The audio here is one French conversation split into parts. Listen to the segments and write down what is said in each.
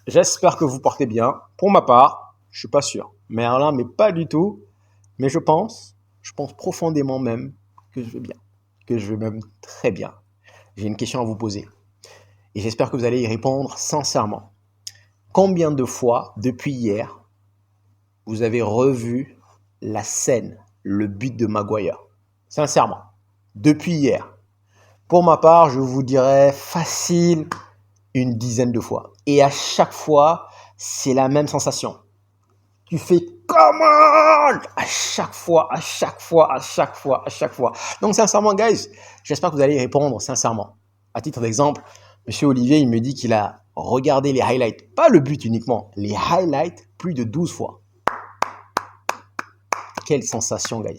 J'espère que vous portez bien. Pour ma part, je suis pas sûr. Mais alors là, mais pas du tout. Mais je pense profondément même que je vais bien. Que je vais même très bien. J'ai une question à vous poser. Et j'espère que vous allez y répondre sincèrement. Combien de fois, depuis hier, vous avez revu la scène, le but de Maguire? Sincèrement. Depuis hier. Pour ma part, je vous dirais facile une dizaine de fois. Et à chaque fois, c'est la même sensation. Tu fais comment à chaque fois, à chaque fois, à chaque fois, à chaque fois. Donc sincèrement, guys, j'espère que vous allez y répondre sincèrement. À titre d'exemple, Monsieur Olivier, il me dit qu'il a regardé les highlights, pas le but uniquement, les highlights plus de 12 fois. Quelle sensation, guys.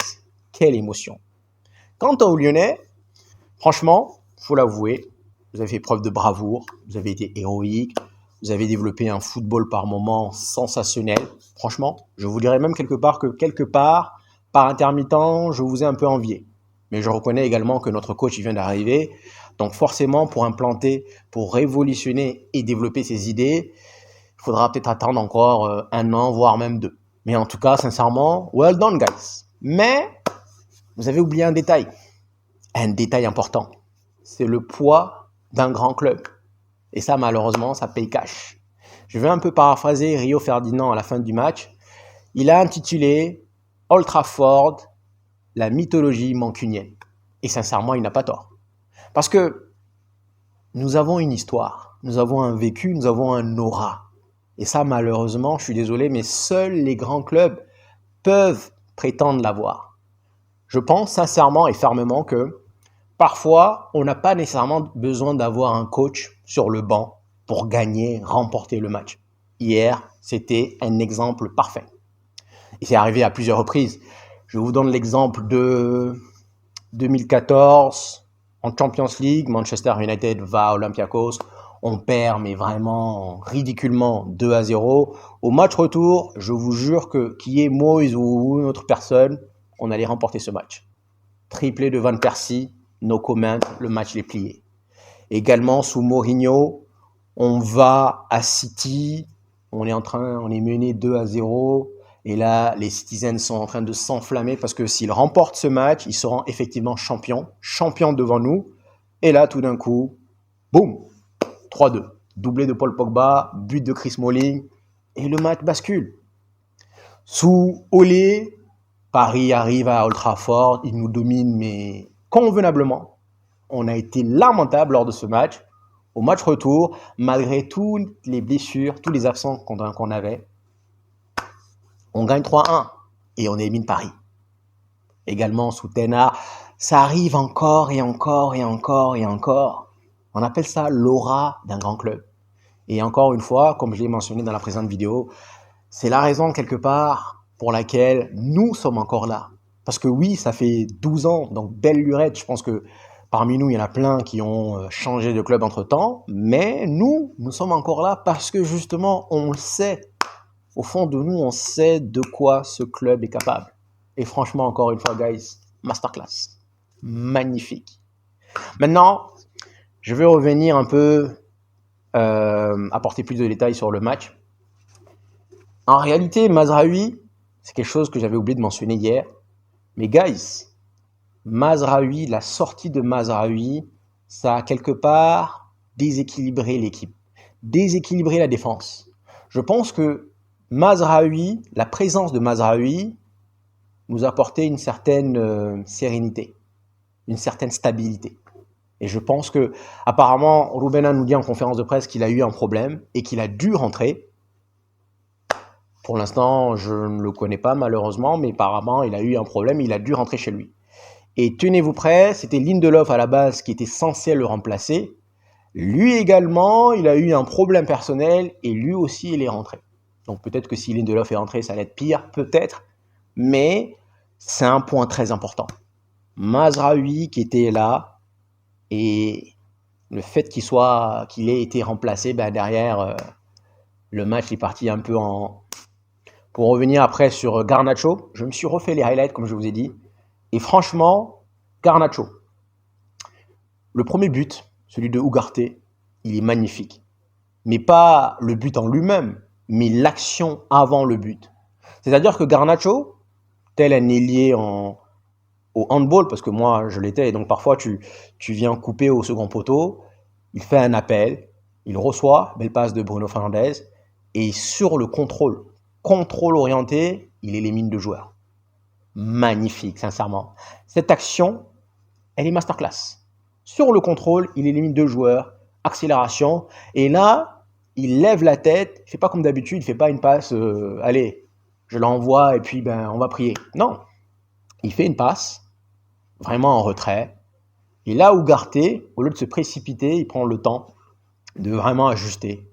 Quelle émotion. Quant aux Lyonnais, franchement, faut l'avouer, vous avez fait preuve de bravoure, vous avez été héroïque, vous avez développé un football par moments sensationnel. Franchement, je vous dirais même quelque part, par intermittent, je vous ai un peu envié. Mais je reconnais également que notre coach il vient d'arriver. Donc forcément, pour implanter, pour révolutionner et développer ses idées, il faudra peut-être attendre encore un an, voire même deux. Mais en tout cas, sincèrement, well done, guys. Mais vous avez oublié un détail important. C'est le poids d'un grand club. Et ça, malheureusement, ça paye cash. Je vais un peu paraphraser Rio Ferdinand à la fin du match. Il a intitulé Old Trafford, la mythologie mancunienne. Et sincèrement, il n'a pas tort. Parce que nous avons une histoire, nous avons un vécu, nous avons un aura. Et ça, malheureusement, je suis désolé, mais seuls les grands clubs peuvent prétendre l'avoir. Je pense sincèrement et fermement que parfois, on n'a pas nécessairement besoin d'avoir un coach sur le banc pour gagner, remporter le match. Hier, c'était un exemple parfait. Et c'est arrivé à plusieurs reprises. Je vous donne l'exemple de 2014 en Champions League. Manchester United va à Olympiakos. On perd, mais vraiment ridiculement 2-0. Au match retour, je vous jure que qui est Moïse ou une autre personne, on allait remporter ce match. Triplé de Van Persie, no comment, le match est plié. Également sous Mourinho, on va à City, on est mené 2-0. Et là, les Citizens sont en train de s'enflammer parce que s'ils remportent ce match, ils seront effectivement champions devant nous. Et là, tout d'un coup, boum, 3-2. Doublé de Paul Pogba, but de Chris Smalling, et le match bascule. Sous Olé, Paris arrive à Old Trafford, il nous domine, mais convenablement. On a été lamentable lors de ce match. Au match retour, malgré toutes les blessures, tous les absents qu'on avait, on gagne 3-1 et on élimine Paris. Également sous Tenard, ça arrive encore et encore et encore et encore. On appelle ça l'aura d'un grand club. Et encore une fois, comme je l'ai mentionné dans la présente vidéo, c'est la raison quelque part pour laquelle nous sommes encore là. Parce que oui, ça fait 12 ans, donc belle lurette. Je pense que parmi nous, il y en a plein qui ont changé de club entre-temps. Mais nous sommes encore là parce que justement, on le sait. Au fond de nous, on sait de quoi ce club est capable. Et franchement, encore une fois, guys, masterclass. Magnifique. Maintenant, je vais revenir un peu, apporter plus de détails sur le match. En réalité, Mazraoui, c'est quelque chose que j'avais oublié de mentionner hier. Mais guys, Mazraoui, la sortie de Mazraoui, ça a quelque part déséquilibré l'équipe, déséquilibré la défense. Je pense que Mazraoui, la présence de Mazraoui nous a apporté une certaine sérénité, une certaine stabilité. Et je pense que, apparemment, Rubena nous dit en conférence de presse qu'il a eu un problème et qu'il a dû rentrer. Pour l'instant, je ne le connais pas malheureusement, mais apparemment, il a eu un problème, il a dû rentrer chez lui. Et tenez-vous prêts, c'était Lindelof à la base qui était censé le remplacer. Lui également, il a eu un problème personnel et lui aussi, il est rentré. Donc peut-être que si Lindelof est rentré, ça allait être pire, peut-être. Mais c'est un point très important. Mazraoui qui était là et le fait qu'il ait été remplacé, derrière, le match est parti un peu en... Pour revenir après sur Garnacho, je me suis refait les highlights comme je vous ai dit. Et franchement, Garnacho, le premier but, celui de Ugarte, il est magnifique. mais pas le but en lui-même, mais l'action avant le but. C'est-à-dire que Garnacho, tel un ailier au handball, parce que moi je l'étais, et donc parfois tu viens couper au second poteau, il fait un appel, il reçoit, belle passe de Bruno Fernandes, et sur le contrôle orienté, il élimine 2 joueurs. Magnifique, sincèrement. Cette action, elle est masterclass. Sur le contrôle, il élimine 2 joueurs, accélération, et là, il lève la tête, il fait pas comme d'habitude, il fait pas une passe, allez, je l'envoie et puis ben on va prier. Non, il fait une passe, vraiment en retrait, et là, Ugarte, au lieu de se précipiter, il prend le temps de vraiment ajuster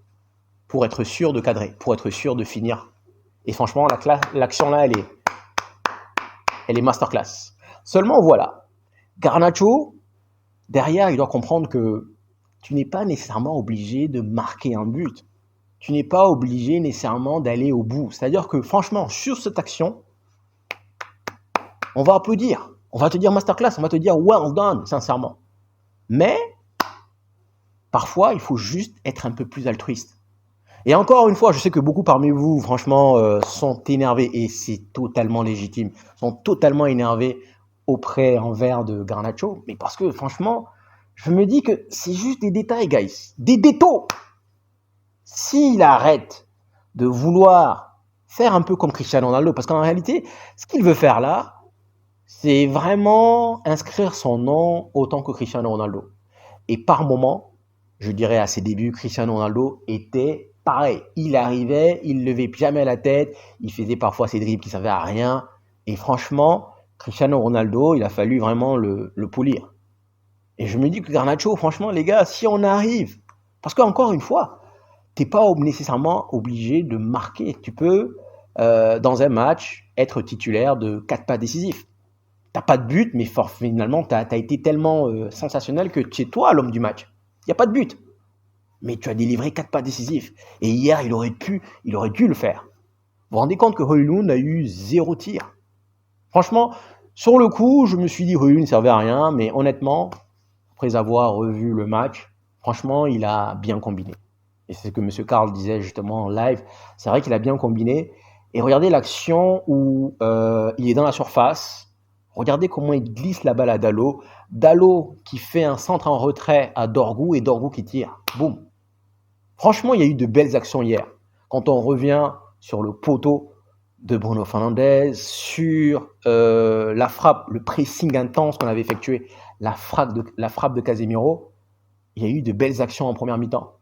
pour être sûr de cadrer, pour être sûr de finir. Et franchement, l'action là, elle est masterclass. Seulement, voilà, Garnacho, derrière, il doit comprendre que tu n'es pas nécessairement obligé de marquer un but. Tu n'es pas obligé nécessairement d'aller au bout. C'est-à-dire que franchement, sur cette action, on va applaudir. On va te dire masterclass, on va te dire well done, sincèrement. Mais parfois, il faut juste être un peu plus altruiste. Et encore une fois, je sais que beaucoup parmi vous, franchement, sont énervés, et c'est totalement légitime, sont totalement énervés envers de Garnacho, mais parce que franchement, je me dis que c'est juste des détails, guys, des détails. S'il arrête de vouloir faire un peu comme Cristiano Ronaldo, parce qu'en réalité, ce qu'il veut faire là, c'est vraiment inscrire son nom autant que Cristiano Ronaldo. Et par moment, je dirais à ses débuts, Cristiano Ronaldo était pareil. Il arrivait, il levait jamais la tête, il faisait parfois ses dribbles qui ne servaient à rien. Et franchement, Cristiano Ronaldo, il a fallu vraiment le polir. Et je me dis que Garnacho, franchement, les gars, si on arrive, parce qu'encore une fois, tu n'es pas nécessairement obligé de marquer. Tu peux, dans un match, être titulaire de 4 pas décisifs. T'as pas de but, mais finalement, tu as été tellement sensationnel que tu es toi l'homme du match. Il n'y a pas de but. Mais tu as délivré 4 pas décisifs. Et hier, il aurait dû le faire. Vous vous rendez compte que Højlund a eu 0 tir. Franchement, sur le coup, je me suis dit Højlund ne servait à rien, mais honnêtement, après avoir revu le match, franchement, il a bien combiné. Et c'est ce que M. Karl disait justement en live. C'est vrai qu'il a bien combiné. Et regardez l'action où il est dans la surface. Regardez comment il glisse la balle à Dalot. Dalot qui fait un centre en retrait à Dorgu et Dorgu qui tire. Boum. Franchement, il y a eu de belles actions hier. Quand on revient sur le poteau de Bruno Fernandes, sur la frappe, le pressing intense qu'on avait effectué, la frappe de Casemiro, il y a eu de belles actions en première mi-temps.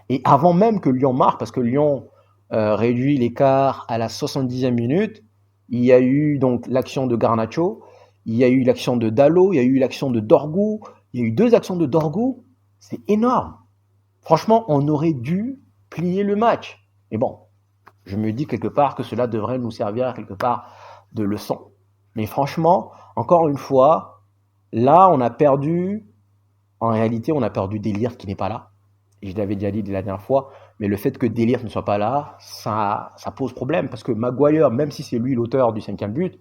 Et avant même que Lyon marque, parce que Lyon réduit l'écart à la 70e minute, il y a eu donc l'action de Garnacho, il y a eu l'action de Dalot, il y a eu l'action de Dorgu, il y a eu 2 actions de Dorgu, c'est énorme. Franchement, on aurait dû plier le match. Mais bon, je me dis quelque part que cela devrait nous servir quelque part de leçon. Mais franchement, encore une fois, là, on a perdu Delirte qui n'est pas là. Et je l'avais déjà dit la dernière fois, mais le fait que Delirte ne soit pas là, ça pose problème. Parce que Maguire, même si c'est lui l'auteur du 5e but,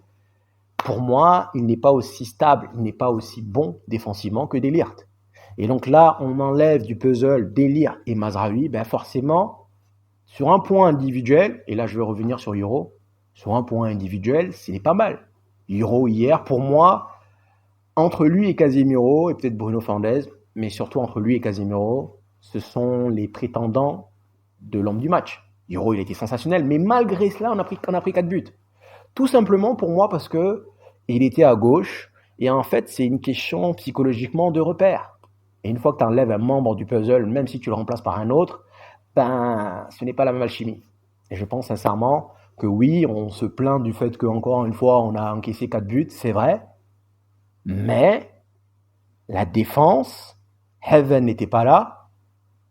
pour moi, il n'est pas aussi stable, il n'est pas aussi bon défensivement que Delirte. Et donc là, on enlève du puzzle Delirte et Mazraoui, ben forcément, sur un point individuel, et là je vais revenir sur Euro, sur un point individuel, c'est pas mal. Euro hier, pour moi, entre lui et Casemiro, et peut-être Bruno Fernandes, mais surtout entre lui et Casemiro, ce sont les prétendants de l'homme du match. Euro, il était sensationnel, mais malgré cela, on a pris 4 buts. Tout simplement pour moi parce que il était à gauche, et en fait, c'est une question psychologiquement de repère. Et une fois que tu enlèves un membre du puzzle, même si tu le remplaces par un autre, ben, ce n'est pas la même alchimie. Et je pense sincèrement que oui, on se plaint du fait qu'encore une fois, on a encaissé 4 buts, c'est vrai, mais la défense, Heaven n'était pas là.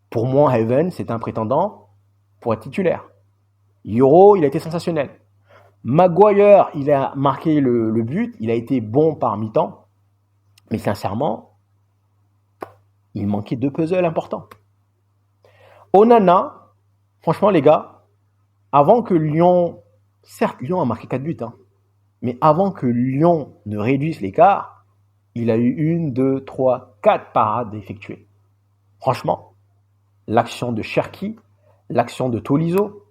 Pour moi, Heaven, c'est un prétendant pour être titulaire. Euro, il a été sensationnel. Maguire, il a marqué le but, il a été bon par mi-temps, mais sincèrement, il manquait 2 puzzles importants. Onana, franchement les gars, avant que Lyon, certes Lyon a marqué 4 buts, mais avant que Lyon ne réduise l'écart, il a eu 1, 2, 3, 4 parades effectuées. Franchement, l'action de Cherki, l'action de Tolisso.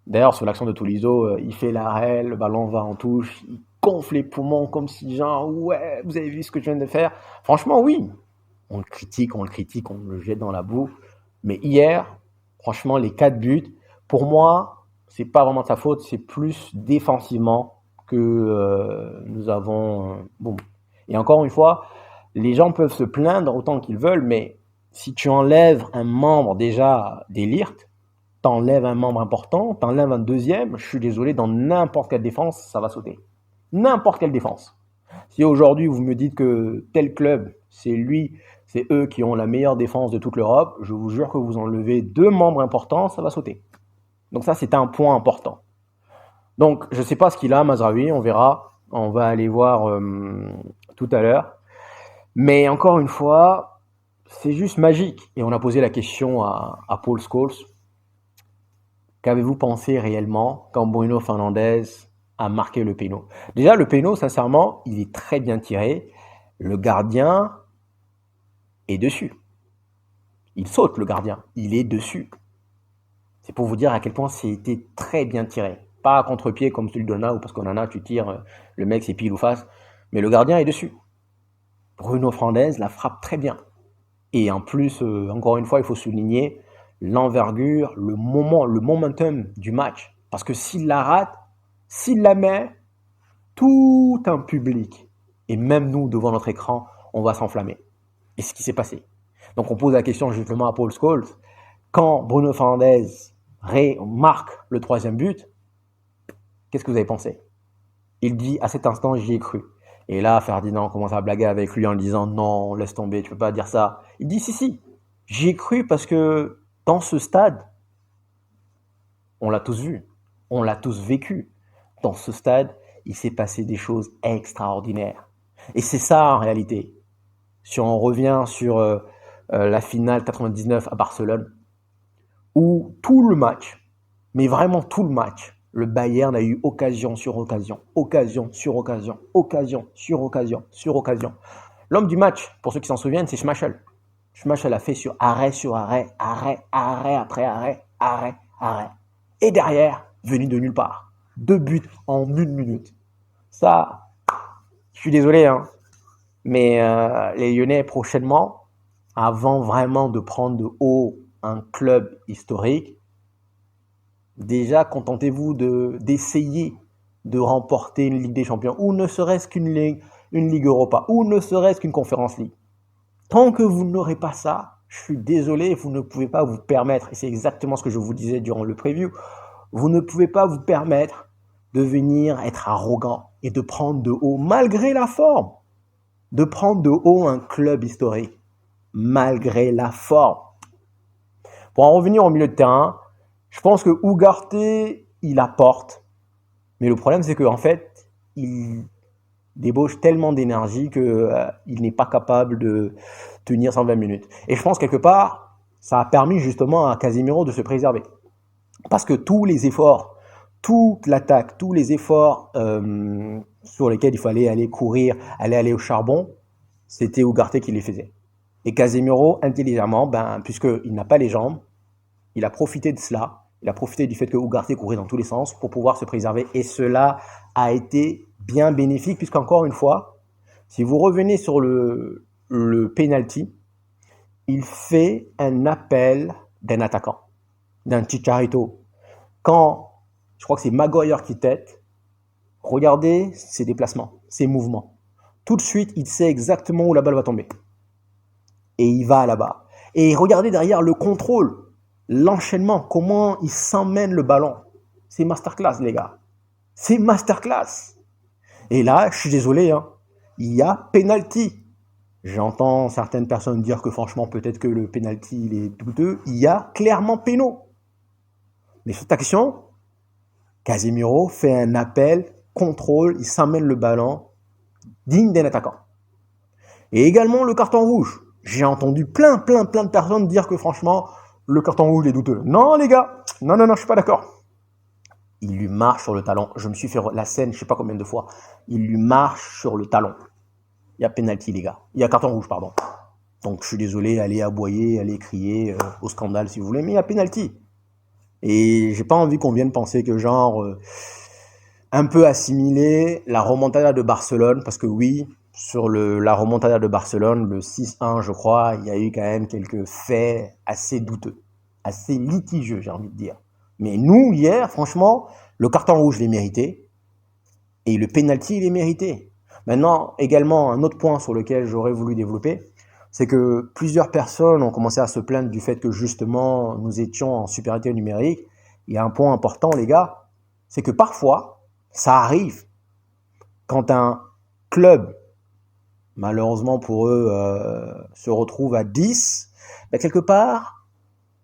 D'ailleurs, sur l'action de Tolisso, il fait l'arrêt, le ballon va en touche, il gonfle les poumons comme si genre, ouais, vous avez vu ce que je viens de faire. Franchement, oui, on le critique, on le jette dans la boue. Mais hier, franchement, les 4 buts, pour moi, c'est pas vraiment de sa faute, c'est plus défensivement que nous avons. Bon. Et encore une fois, les gens peuvent se plaindre autant qu'ils veulent, mais si tu enlèves un membre déjà des Lirt, t'enlèves un membre important, t'enlèves un deuxième, je suis désolé, dans n'importe quelle défense, ça va sauter. N'importe quelle défense. Si aujourd'hui vous me dites que tel club, c'est eux qui ont la meilleure défense de toute l'Europe, je vous jure que vous enlevez 2 membres importants, ça va sauter. Donc ça, c'est un point important. Donc je ne sais pas ce qu'il a, Mazraoui, on verra. On va aller voir tout à l'heure. Mais encore une fois, c'est juste magique. Et on a posé la question à Paul Scholes. Qu'avez-vous pensé réellement quand Bruno Fernandes a marqué le péno? Déjà, le péno, sincèrement, il est très bien tiré. Le gardien est dessus. Il saute, le gardien. Il est dessus. C'est pour vous dire à quel point c'était très bien tiré. Pas à contre-pied comme celui de Nana, ou parce qu'en Nana, tu tires, le mec, c'est pile ou face. Mais le gardien est dessus. Bruno Fernandes la frappe très bien. Et en plus, encore une fois, il faut souligner l'envergure, le momentum du match. Parce que s'il la rate, s'il la met, tout un public, et même nous, devant notre écran, on va s'enflammer. Et c'est ce qui s'est passé. Donc on pose la question justement à Paul Scholes. Quand Bruno Fernandes marque le 3e but, qu'est-ce que vous avez pensé? Il dit, à cet instant, j'y ai cru. Et là, Ferdinand commence à blaguer avec lui en disant, non, laisse tomber, tu peux pas dire ça. Il dit, si, j'y ai cru parce que dans ce stade, on l'a tous vu, on l'a tous vécu. Dans ce stade, il s'est passé des choses extraordinaires. Et c'est ça en réalité. Si on revient sur la finale 99 à Barcelone, où tout le match, mais vraiment tout le match, le Bayern a eu occasion sur occasion, occasion sur occasion, occasion sur occasion, sur occasion. L'homme du match, pour ceux qui s'en souviennent, c'est Schmeichel. Schmeichel a fait sur arrêt, arrêt après arrêt, arrêt, arrêt. Et derrière, venu de nulle part. 2 buts en 1 minute. Ça, je suis désolé, hein, mais les Lyonnais, prochainement, avant vraiment de prendre de haut un club historique, déjà, contentez-vous d'essayer de remporter une Ligue des Champions, ou ne serait-ce qu'une Ligue Europa, ou ne serait-ce qu'une Conference League. Tant que vous n'aurez pas ça, je suis désolé, vous ne pouvez pas vous permettre, et c'est exactement ce que je vous disais durant le preview, vous ne pouvez pas vous permettre de venir être arrogant et de prendre de haut, malgré la forme, de prendre de haut un club historique, malgré la forme. Pour en revenir au milieu de terrain, je pense que Ugarte, il apporte. Mais le problème, c'est qu'en fait, il débauche tellement d'énergie qu'il n'est pas capable de tenir 120 minutes. Et je pense quelque part, ça a permis justement à Casemiro de se préserver. Parce que tous les efforts, toute l'attaque, tous les efforts sur lesquels il fallait aller courir, aller au charbon, c'était Ugarte qui les faisait. Et Casemiro, intelligemment, puisqu'il n'a pas les jambes, il a profité de cela. Il a profité du fait que Ugarte courait dans tous les sens pour pouvoir se préserver. Et cela a été bien bénéfique, puisqu'encore une fois, si vous revenez sur le penalty, il fait un appel d'un attaquant, d'un Chicharito. Quand, je crois que c'est Maguire qui tête, regardez ses déplacements, ses mouvements. Tout de suite, il sait exactement où la balle va tomber. Et il va là-bas. Et regardez derrière le contrôle. L'enchaînement, comment il s'emmène le ballon. C'est masterclass, les gars. C'est masterclass. Et là, je suis désolé, hein, il y a penalty. J'entends certaines personnes dire que franchement, peut-être que le penalty il est douteux. Il y a clairement péno. Mais cette action, Casemiro fait un appel, contrôle, il s'emmène le ballon, digne d'un attaquant. Et également le carton rouge. J'ai entendu plein de personnes dire que franchement, le carton rouge est douteux. Non, les gars, non, je suis pas d'accord. Il lui marche sur le talon. Je me suis fait la scène, je sais pas combien de fois. Il lui marche sur le talon. Il y a penalty, les gars. Il y a carton rouge, pardon. Donc, je suis désolé, allez aboyer, allez crier au scandale si vous voulez, mais il y a penalty. Et j'ai pas envie qu'on vienne penser que genre un peu assimiler la remontada de Barcelone, parce que oui, sur la remontada de Barcelone, le 6-1, je crois, il y a eu quand même quelques faits assez douteux, assez litigieux, j'ai envie de dire. Mais nous, hier, franchement, le carton rouge, je l'ai mérité, et le penalty, il est mérité. Maintenant, également, un autre point sur lequel j'aurais voulu développer, c'est que plusieurs personnes ont commencé à se plaindre du fait que justement, nous étions en supériorité numérique. Il y a un point important, les gars, c'est que parfois, ça arrive quand un club, malheureusement pour eux, se retrouve à 10, bah quelque part,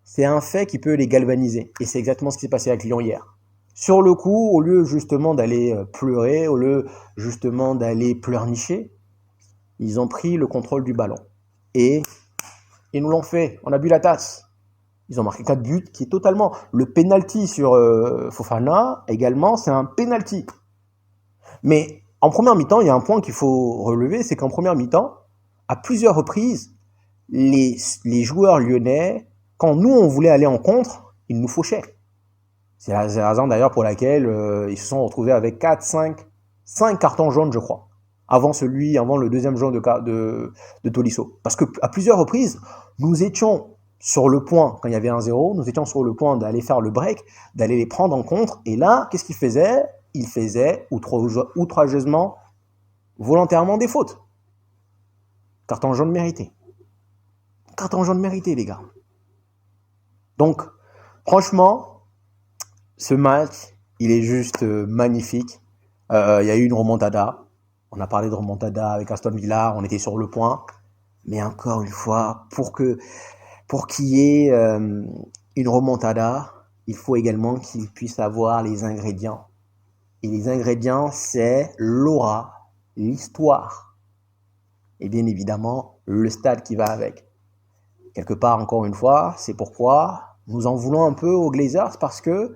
c'est un fait qui peut les galvaniser. Et c'est exactement ce qui s'est passé avec Lyon hier. Sur le coup, au lieu justement d'aller pleurer, au lieu justement d'aller pleurnicher, ils ont pris le contrôle du ballon. Et ils nous l'ont fait. On a bu la tasse. Ils ont marqué 4 buts, qui est totalement... Le penalty sur Fofana, également, c'est un penalty. Mais en première mi-temps, il y a un point qu'il faut relever, c'est qu'en première mi-temps, à plusieurs reprises, les joueurs lyonnais, quand nous, on voulait aller en contre, ils nous fauchaient. C'est la raison d'ailleurs pour laquelle ils se sont retrouvés avec 5 cartons jaunes, je crois, avant le deuxième jaune de Tolisso. Parce qu'à plusieurs reprises, nous étions sur le point, quand il y avait 1-0, nous étions sur le point d'aller faire le break, d'aller les prendre en contre. Et là, qu'est-ce qu'ils faisaient? Ils faisaient outrageusement, volontairement des fautes. Carton jaune mérité. Carton jaune mérité, les gars. Donc, franchement, ce match, il est juste magnifique. Il y a eu une remontada. On a parlé de remontada avec Aston Villa. On était sur le point. Mais encore une fois, pour qu'il y ait une remontada, il faut également qu'il puisse avoir les ingrédients. Et les ingrédients, c'est l'aura, l'histoire. Et bien évidemment, le stade qui va avec. Quelque part, encore une fois, c'est pourquoi nous en voulons un peu aux Glazers, parce que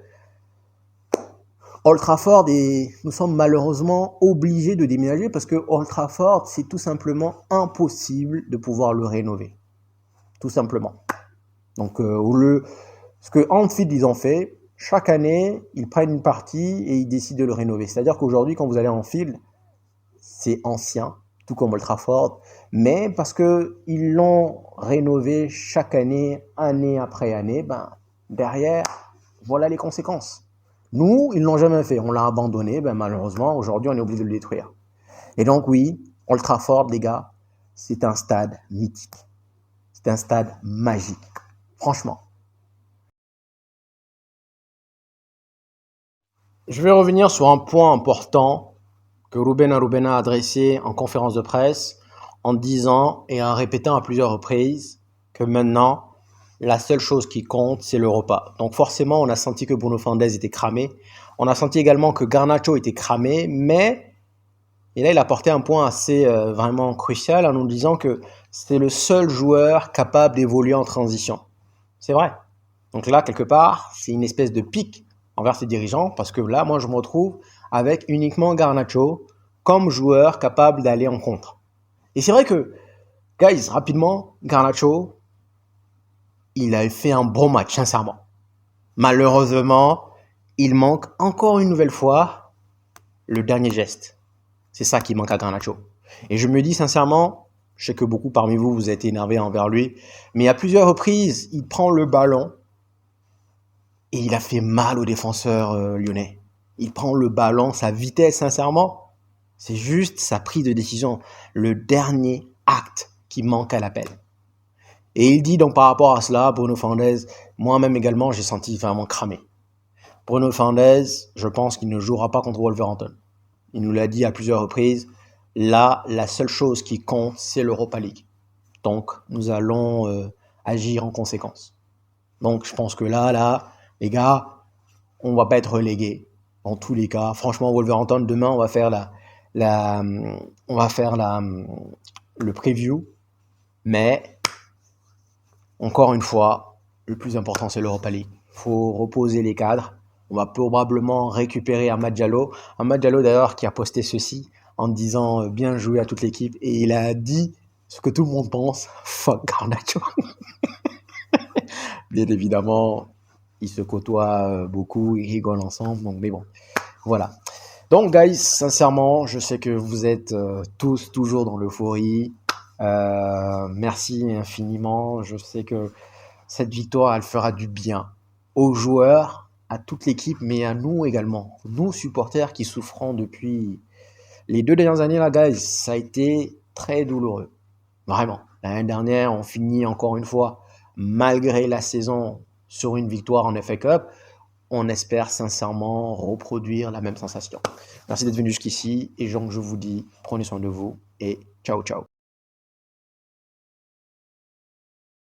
Old Trafford, nous sommes malheureusement obligés de déménager, parce que Old Trafford, c'est tout simplement impossible de pouvoir le rénover. Tout simplement. Donc, ce que Anfield, ils ont fait, chaque année, ils prennent une partie et ils décident de le rénover. C'est-à-dire qu'aujourd'hui, quand vous allez en Anfield, c'est ancien, tout comme Old Trafford, mais parce qu'ils l'ont rénové chaque année après année, ben, derrière, voilà les conséquences. Nous, ils ne l'ont jamais fait, on l'a abandonné, ben, malheureusement, aujourd'hui, on est obligé de le détruire. Et donc, oui, Old Trafford, les gars, c'est un stade mythique. C'est un stade magique. Franchement. Je vais revenir sur un point important que Ruben Arubena a adressé en conférence de presse en disant et en répétant à plusieurs reprises que maintenant, la seule chose qui compte, c'est l'Europa. Donc forcément, on a senti que Bruno Fernandes était cramé. On a senti également que Garnacho était cramé, mais et là, il a porté un point assez vraiment crucial en nous disant que c'était le seul joueur capable d'évoluer en transition. C'est vrai. Donc là, quelque part, c'est une espèce de pic envers ses dirigeants, parce que là, moi, je me retrouve avec uniquement Garnacho comme joueur capable d'aller en contre. Et c'est vrai que, guys, rapidement, Garnacho, il a fait un bon match, sincèrement. Malheureusement, il manque encore une nouvelle fois le dernier geste. C'est ça qui manque à Garnacho. Et je me dis sincèrement, je sais que beaucoup parmi vous, vous êtes énervés envers lui, mais à plusieurs reprises, il prend le ballon et il a fait mal aux défenseurs lyonnais. Il prend le ballon, sa vitesse, sincèrement, c'est juste sa prise de décision, le dernier acte qui manque à l'appel. Et il dit donc par rapport à cela, Bruno Fernandes, moi-même également, j'ai senti vraiment cramé. Bruno Fernandes, je pense qu'il ne jouera pas contre Wolverhampton. Il nous l'a dit à plusieurs reprises. Là, la seule chose qui compte, c'est l'Europa League. Donc, nous allons agir en conséquence. Donc, je pense que là, les gars, on ne va pas être relégués. Dans tous les cas, franchement, Wolverhampton, demain, on va faire le preview. Mais, encore une fois, le plus important, c'est l'Europa League. Il faut reposer les cadres. On va probablement récupérer Amad Diallo. Amad Diallo, d'ailleurs, qui a posté ceci en disant bien joué à toute l'équipe. Et il a dit ce que tout le monde pense. Fuck Garnacho. Bien évidemment, Ils se côtoient beaucoup, ils rigolent ensemble. Donc, mais bon, voilà. Donc, guys, sincèrement, je sais que vous êtes tous toujours dans l'euphorie. Merci infiniment. Je sais que cette victoire, elle fera du bien aux joueurs, à toute l'équipe, mais à nous également. Nous, supporters qui souffrons depuis les 2 dernières années, là, guys, ça a été très douloureux. Vraiment. L'année dernière, on finit encore une fois, malgré la saison, sur une victoire en FA Cup. On espère sincèrement reproduire la même sensation. Merci d'être venu jusqu'ici et donc je vous dis, prenez soin de vous et ciao ciao.